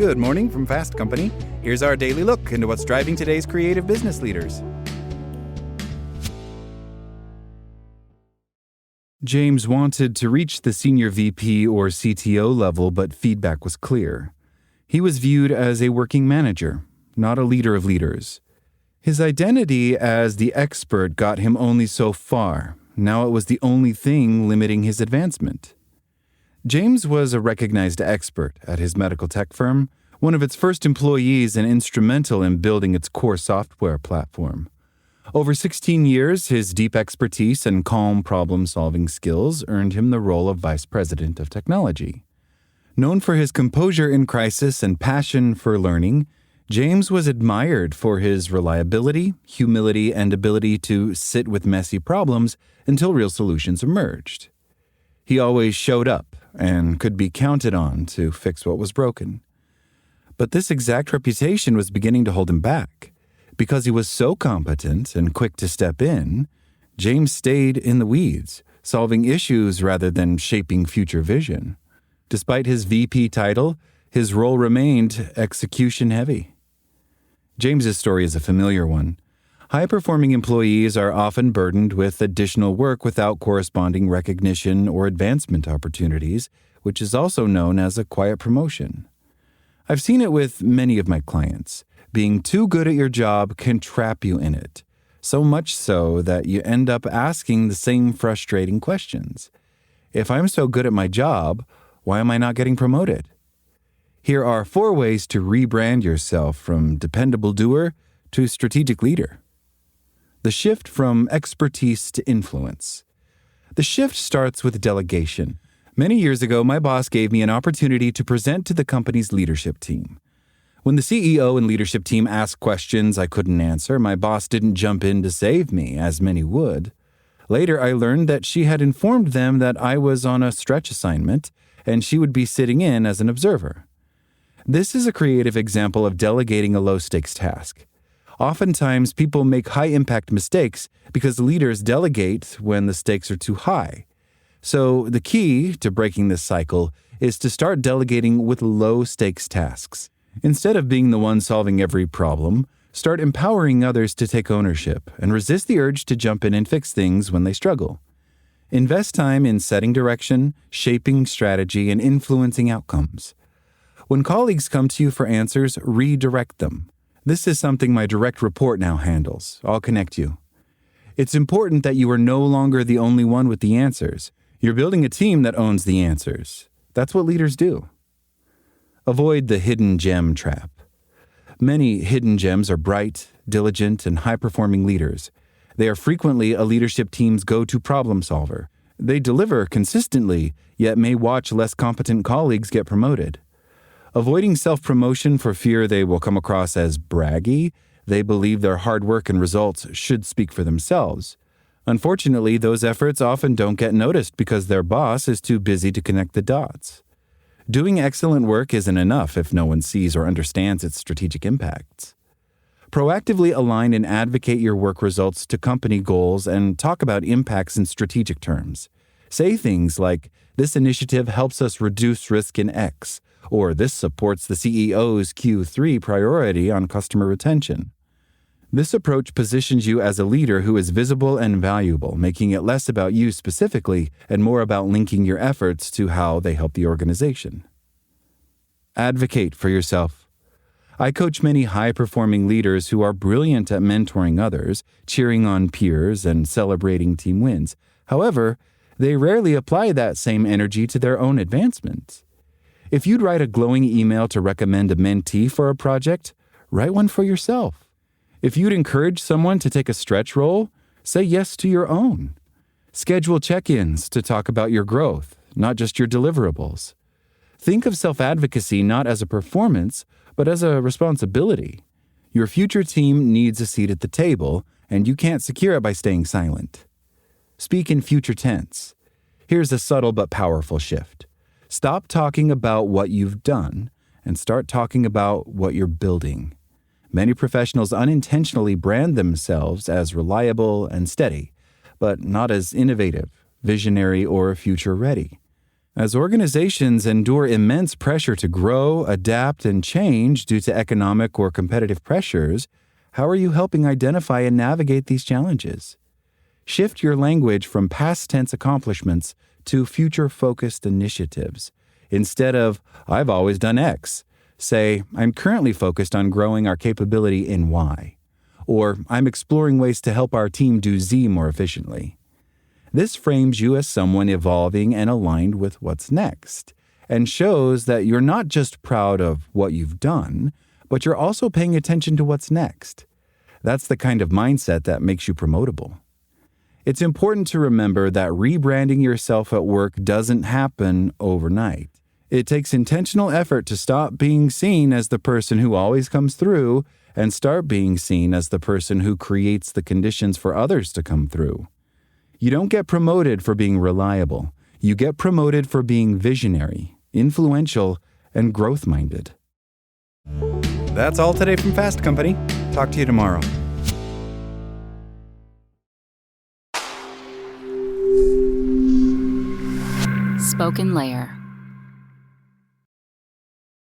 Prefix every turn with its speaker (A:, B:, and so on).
A: Good morning from Fast Company. Here's our daily look into what's driving today's creative business leaders. James wanted to reach the senior VP or CTO level, but feedback was clear. He was viewed as a working manager, not a leader of leaders. His identity as the expert got him only so far. Now it was the only thing limiting his advancement. James was a recognized expert at his medical tech firm, one of its first employees and instrumental in building its core software platform. Over 16 years, his deep expertise and calm problem-solving skills earned him the role of Vice President of Technology. Known for his composure in crisis and passion for learning, James was admired for his reliability, humility, and ability to sit with messy problems until real solutions emerged. He always showed up and could be counted on to fix what was broken. But this exact reputation was beginning to hold him back. Because he was so competent and quick to step in, James stayed in the weeds, solving issues rather than shaping future vision. Despite his VP title, his role remained execution-heavy. James's story is a familiar one. High-performing employees are often burdened with additional work without corresponding recognition or advancement opportunities, which is also known as a quiet promotion. I've seen it with many of my clients. Being too good at your job can trap you in it, so much so that you end up asking the same frustrating questions. If I'm so good at my job, why am I not getting promoted? Here are 4 ways to rebrand yourself from dependable doer to strategic leader. The shift from expertise to influence. The shift starts with delegation. Many years ago, my boss gave me an opportunity to present to the company's leadership team. When the CEO and leadership team asked questions I couldn't answer, my boss didn't jump in to save me, as many would. Later, I learned that she had informed them that I was on a stretch assignment, and she would be sitting in as an observer. This is a creative example of delegating a low-stakes task. Oftentimes, people make high-impact mistakes because leaders delegate when the stakes are too high. So the key to breaking this cycle is to start delegating with low-stakes tasks. Instead of being the one solving every problem, start empowering others to take ownership and resist the urge to jump in and fix things when they struggle. Invest time in setting direction, shaping strategy, and influencing outcomes. When colleagues come to you for answers, redirect them. This is something my direct report now handles. I'll connect you. It's important that you are no longer the only one with the answers. You're building a team that owns the answers. That's what leaders do. Avoid the hidden gem trap. Many hidden gems are bright, diligent, and high-performing leaders. They are frequently a leadership team's go-to problem solver. They deliver consistently, yet may watch less competent colleagues get promoted. Avoiding self-promotion for fear they will come across as braggy, they believe their hard work and results should speak for themselves. Unfortunately, those efforts often don't get noticed because their boss is too busy to connect the dots. Doing excellent work isn't enough if no one sees or understands its strategic impacts. Proactively align and advocate your work results to company goals and talk about impacts in strategic terms. Say things like, "This initiative helps us reduce risk in X," or "This supports the CEO's Q3 priority on customer retention." This approach positions you as a leader who is visible and valuable, making it less about you specifically and more about linking your efforts to how they help the organization. Advocate for yourself. I coach many high-performing leaders who are brilliant at mentoring others, cheering on peers, and celebrating team wins. However, they rarely apply that same energy to their own advancement. If you'd write a glowing email to recommend a mentee for a project, write one for yourself. If you'd encourage someone to take a stretch role, say yes to your own. Schedule check-ins to talk about your growth, not just your deliverables. Think of self-advocacy not as a performance, but as a responsibility. Your future team needs a seat at the table, and you can't secure it by staying silent. Speak in future tense. Here's a subtle but powerful shift. Stop talking about what you've done and start talking about what you're building. Many professionals unintentionally brand themselves as reliable and steady, but not as innovative, visionary, or future-ready. As organizations endure immense pressure to grow, adapt, and change due to economic or competitive pressures, how are you helping identify and navigate these challenges? Shift your language from past tense accomplishments to future-focused initiatives. Instead of, I've always done X, say, I'm currently focused on growing our capability in Y. Or, I'm exploring ways to help our team do Z more efficiently. This frames you as someone evolving and aligned with what's next, and shows that you're not just proud of what you've done, but you're also paying attention to what's next. That's the kind of mindset that makes you promotable. It's important to remember that rebranding yourself at work doesn't happen overnight. It takes intentional effort to stop being seen as the person who always comes through and start being seen as the person who creates the conditions for others to come through. You don't get promoted for being reliable. You get promoted for being visionary, influential, and growth-minded. That's all today from Fast Company. Talk to you tomorrow.
B: Spoken Layer.